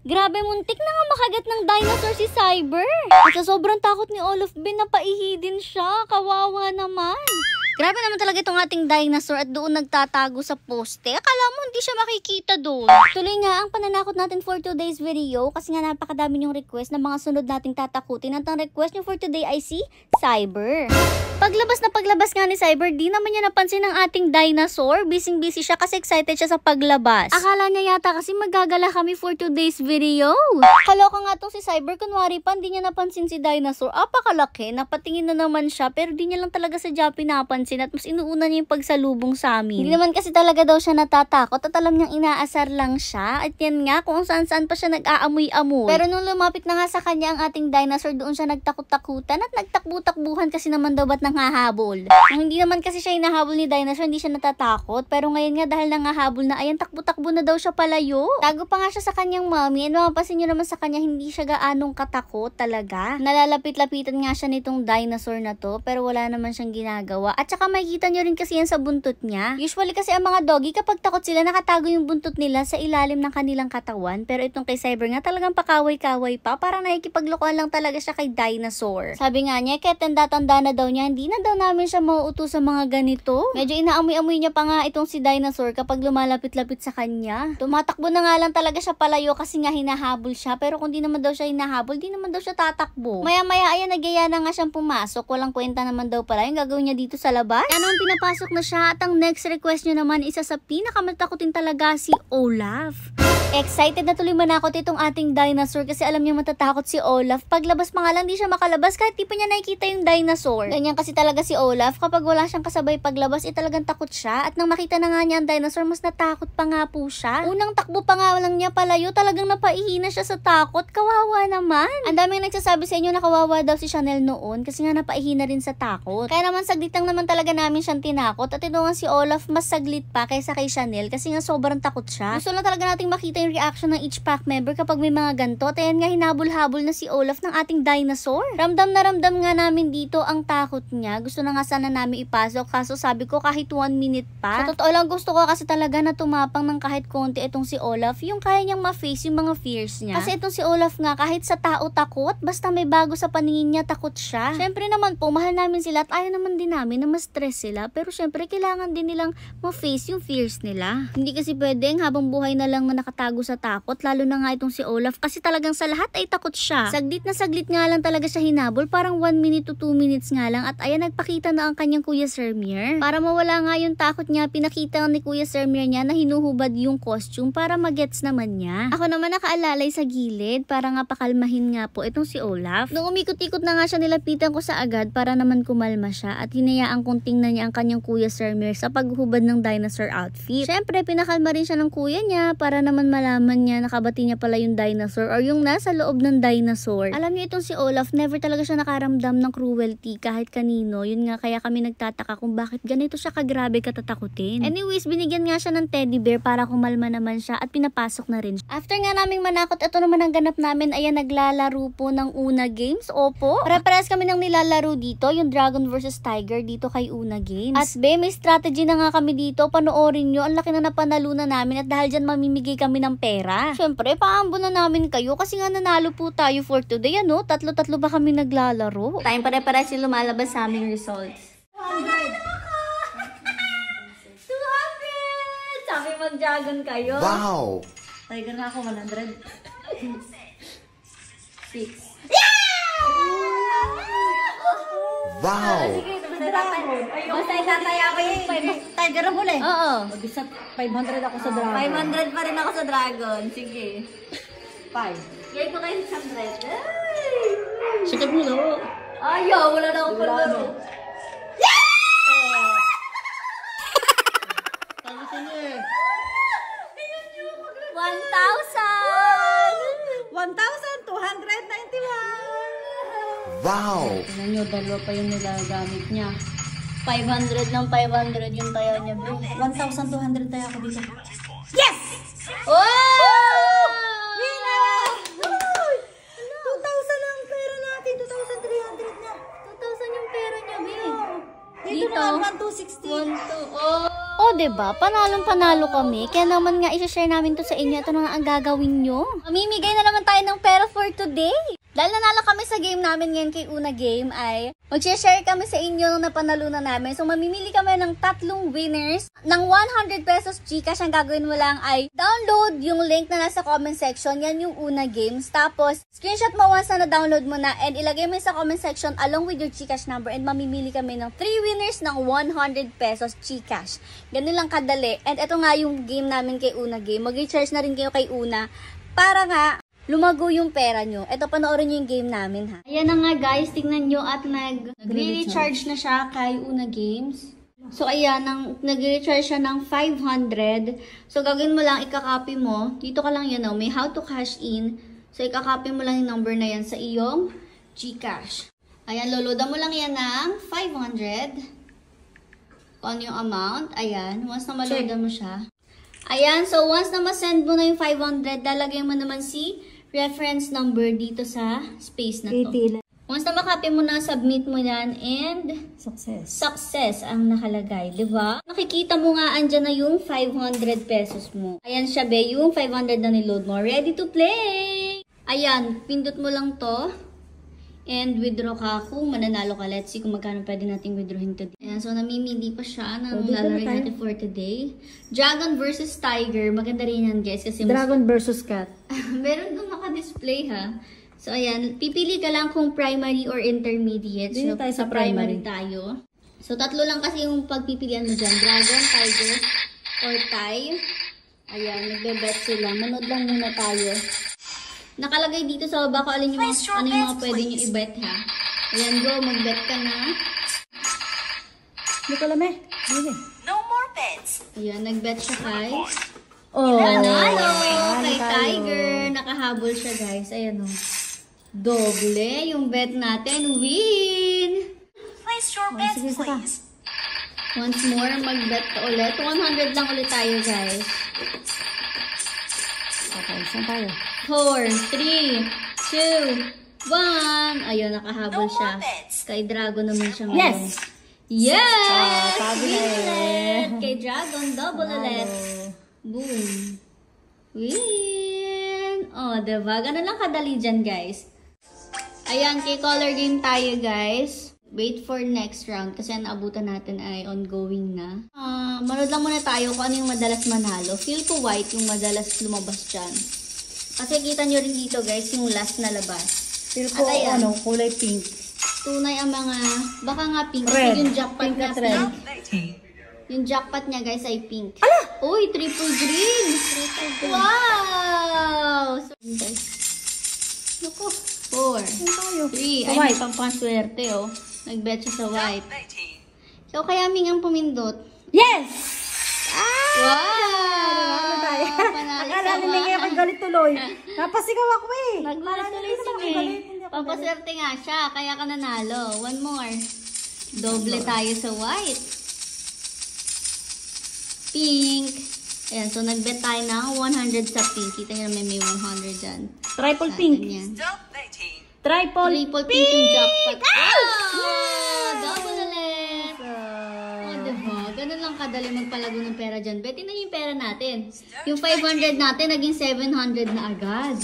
Grabe, muntik na nga makagat ng dinosaur si Cyber. At sa sobrang takot ni Olaf Ben, napaihi din siya. Kawawa naman. Grabe naman talaga itong ating dinosaur at doon nagtatago sa poste. Akala mo hindi siya makikita doon. Tuloy nga ang pananakot natin for today's video kasi nga napakadami niyong request na mga sunod nating tatakutin. At ang request niyo for today ay si Cyber. Paglabas nga ni Cyber, di naman niya napansin ang ating dinosaur. Busy siya kasi excited siya sa paglabas. Akala niya yata kasi magagala kami for today's video. Kaloka nga itong si Cyber, kunwari pa, hindi niya napansin si dinosaur. Apakalaki, napatingin na naman siya pero di niya lang talaga sadya pinapansin at mas inuuna niya yung pagsalubong sa amin. Hindi naman kasi talaga daw siya natatakot at alam niyang inaasar lang siya. At yan nga, kung saan-saan pa siya nag-aamoy-amoy. Pero nung lumapit na nga sa kanya ang ating dinosaur, doon siya nagtakot-takutan at nagtakbu-takbuhan kasi naman daw ba't nanghahabol. Nung hindi naman kasi siya hinahabol ni dinosaur, hindi siya natatakot. Pero ngayon nga dahil nanghahabol na, ayan, takbo-takbo na daw siya palayo. Tago pa nga siya sa kanyang mommy. And mapapansin niyo naman sa kanya, hindi siya gaanong katakot talaga. Nalalapit-lapitan nga siya nitong dinosaur na to, pero wala naman siyang ginagawa. At saka makikita nyo rin kasi yan sa buntot niya. Usually kasi ang mga doggy kapag takot sila nakatago yung buntot nila sa ilalim ng kanilang katawan. Pero itong kay Cyber nga talagang pakaway-kaway pa. Parang nakikipaglokohan lang talaga siya kay dinosaur. Sabi nga niya, kaya tanda-tanda na daw niya, hindi na daw namin siya mauuto sa mga ganito. Medyo inaamoy-amoy niya pa nga itong si dinosaur kapag lumalapit-lapit sa kanya. Tumatakbo na nga lang talaga siya palayo kasi nga hinahabol siya. Pero kung di naman daw siya hinahabol, di naman daw siya tatakbo. Maya-maya ayan, nagyaya na nga siyang pumasok. Walang kwenta naman daw pala yung gagawin niya dito sa labas. Ano ang pinapasok na siya at ang next request nyo naman isa sa pinakamatakotin talaga si Olaf. Excited na tuloy manakot itong ating dinosaur kasi alam niyo matatakot si Olaf. Paglabas pa nga lang di siya makalabas kahit di pa niya nakikita yung dinosaur. Ganyan kasi talaga si Olaf. Kapag wala siyang kasabay paglabas, talagang takot siya. At nang makita na nga niya ang dinosaur, mas natakot pa nga po siya. Unang takbo pa nga lang niya palayo, talagang napaihi na siya sa takot. Kawawa naman. Ang daming nagsasabi sa inyo na kawawa daw si Chanel noon kasi nga napaihi na rin sa takot. Kaya naman saglit lang naman talaga namin siyang tinakot at tinungan si Olaf mas saglit pa kaysa kay Chanel kasi nga sobrang takot siya. Gusto na talaga nating makita yung reaction ng each pack member kapag may mga ganto. At ayan nga, hinabol-habol na si Olaf ng ating dinosaur. Ramdam na ramdam nga namin dito ang takot niya. Gusto na nga sana namin ipasok kaso sabi ko kahit 1 minute pa. Sa totoo lang gusto ko kasi talaga na tumapang ng kahit konti itong si Olaf, yung kaya niyang ma-face yung mga fears niya. Kasi itong si Olaf nga kahit sa tao takot, basta may bago sa paningin niya takot siya. Syempre naman po, mahal namin sila at ayaw naman din namin na ma-stress sila. Pero syempre kailangan din nilang ma-face yung fears nila. Hindi kasi pwedeng habang buhay na lang nakatago sa takot, lalo na nga itong si Olaf kasi talagang sa lahat ay takot siya. Saglit na saglit nga lang talaga siya hinabol, parang 1 minute to 2 minutes nga lang at ayan nagpakita na ang kanyang Kuya Sermier. Para mawala nga yung takot niya, pinakita ni Kuya Sermier niya na hinuhubad yung costume para magets naman niya. Ako naman nakaalalay sa gilid para nga pakalmahin nga po itong si Olaf. Nung umikot-ikot na nga siya, nilapitan ko sa agad para naman kumalma siya at hinayaan kong tingnan niya ang kanyang Kuya Sermier sa paghubad ng dinosaur outfit. Syempre pinakalma rin siya ng kuya niya para naman malaman niya nakabati niya pala yung dinosaur or yung nasa loob ng dinosaur. Alam niyo itong si Olaf, never talaga siya nakaramdam ng cruelty kahit kanino. Yun nga kaya kami nagtataka kung bakit ganito siya kagrabe katatakutin. Anyways, binigyan nga siya ng teddy bear para kumalma naman siya at pinapasok na rin siya. After nga naming manakot, ito naman ang ganap namin. Ayan, naglalaro po ng Una Games. Opo, pare-parehas kami ng nilalaro dito, yung Dragon vs Tiger dito kay Una Games. At may strategy na nga kami dito. Panoorin nyo, ang laki na napanalunan namin at dahil dyan mamimigay kami ng pera. Syempre, paambo na namin kayo kasi nga nanalo po tayo for today. Ano, tatlo-tatlo ba kami naglalaro? Tayong pare-parehas yung lumalabas sa aming results. 200! Sabi mag-dragon kayo. Wow! Tiger na ako, 100. 6. Wow! Sige, basta itataya ko yung Tiger ang huli. Oo. Mag-isa 500 ako sa dragon. 500 pa rin ako sa dragon. Sige. 5. Yay ko kayo 100. Sikap mo na. Ayaw, wala na akong palaro. Sabi sa niya eh. 1,000! 1,291. Wow! Tingnan nyo, dalawa pa yung nilagamit niya. 500 ng 500 yung tayo niya, bro. 1,200 tayo ako dito. Yes! Oh! Winner! 2,000 ang pera natin. 2,300 na. 2,000 yung pera niya, babe. Dito naman 1,260. 1, 2, oh! Oh, O, diba? Panalong-panalo kami. Kaya naman nga, isa-share namin to sa inyo. Ito na nga ang gagawin nyo. Mamimigay na naman tayo ng pera for today. Dahil nanalo kami sa game namin ngayon kay Una Game ay mag-share kami sa inyo ng napanalunan namin. So mamimili kami ng 3 winners ng 100 pesos Gcash. Ang gagawin mo lang ay download yung link na nasa comment section. Yan yung Una Games. Tapos screenshot mo once na na-download mo na and ilagay mo sa comment section along with your Gcash number and mamimili kami ng 3 winners ng 100 pesos Gcash. Ganun lang kadali. And ito nga yung game namin kay Una Game. Mag-recharge na rin kayo kay Una para nga lumago yung pera nyo. Ito, panoorin nyo yung game namin, ha. Ayan na nga, guys. Tingnan nyo at nag-recharge na siya kay Una Games. So, ayan, nag-recharge siya ng 500. So, gagawin mo lang, ikakopy mo. Dito ka lang yan, may how to cash in. So, ikakopy mo lang yung number na yan sa iyong Gcash. Ayan, loloda mo lang yan ng 500. Kung ano yung amount. Ayan, once na maloda mo siya. Ayan, so once na ma-send mo na yung 500, lalagay mo naman si reference number dito sa space na to. Once na makopy mo na, submit mo yan and success ang nakalagay, di ba? Nakikita mo nga andyan na yung 500 pesos mo. Ayan siya be, yung 500 na niload mo. Ready to play! Ayan, pindot mo lang to. And withdraw ka kung mananalo ka. Let's see kung magkano pwede nating withdrawin today. Ayan, so namimili pa siya ng lalaro natin for today. Dragon versus Tiger. Maganda rin yan guys. Kasi Dragon versus cat. meron doon naka-display ha. So ayan, pipili ka lang kung primary or intermediate. So tayo sa sa primary primary tayo. So tatlo lang kasi yung pagpipilian mo dyan. Dragon, Tiger, or Tie. Ayan, nagbe-bet sila. Manood lang muna tayo. Nakalagay dito sa baba kung ano yung mga pwede nyo i-bet ha. Ayan, go, mag-bet ka na. Hindi ko alam eh. No more bets. Ayan, nag-bet siya guys. Oh, Panalo kay tayo. Tiger. Nakahabol siya guys. Ayan o. Doble yung bet natin. Win! Place your bets, sige, saka. please. Once more, mag-bet ka ulit. 100 lang ulit tayo guys. Okay, saan tayo? 4, 3, 2, 1. Ayun, nakahabol No siya. more bets. Kay Dragon naman siya ngayon. Yes! Yes! sabi Win na eh. ulit! Kay Dragon, double ulit. Boom! Win! Oh, diba? Ganun lang kadali dyan, guys. Ayan, kay color game tayo, guys. Wait for next round kasi ang naabutan natin ay ongoing na. Manood lang muna tayo kung ano yung madalas manalo. Feel ko white yung madalas lumabas dyan. Kasi kita nyo rin dito guys, yung last na labas. Feel ko, At ayan, kulay pink. tunay ang mga, baka nga pink. Red. Kasi yung jackpot Pink niya at red. pink. Yung jackpot niya guys ay pink. Uy, triple green! Wow! So, guys. Naku. 4, 3. Ay, may pampaswerte oh. Nag-bet siya sa white. So, kaya Ming ang pumindot. Yes! Wow! Tayo. Panalo Akala sa ni Ming ako white. galit tuloy. Napasigaw ako eh. Nagmalas tuloy si Ming. Pampaswerte nga siya, kaya ka nanalo. One more. Doble tayo sa white. Pink. Ayan, so nag-bet tayo ng 100 sa pink. Kita nyo naman may 100 dyan. Triple Sa pink. atin yan. Triple Pink yung jackpot. Wow! Double ulit! Oh, diba? Ganun lang kadali magpalago ng pera dyan. Betin na yung pera natin. Yung 500 natin, naging 700 na agad.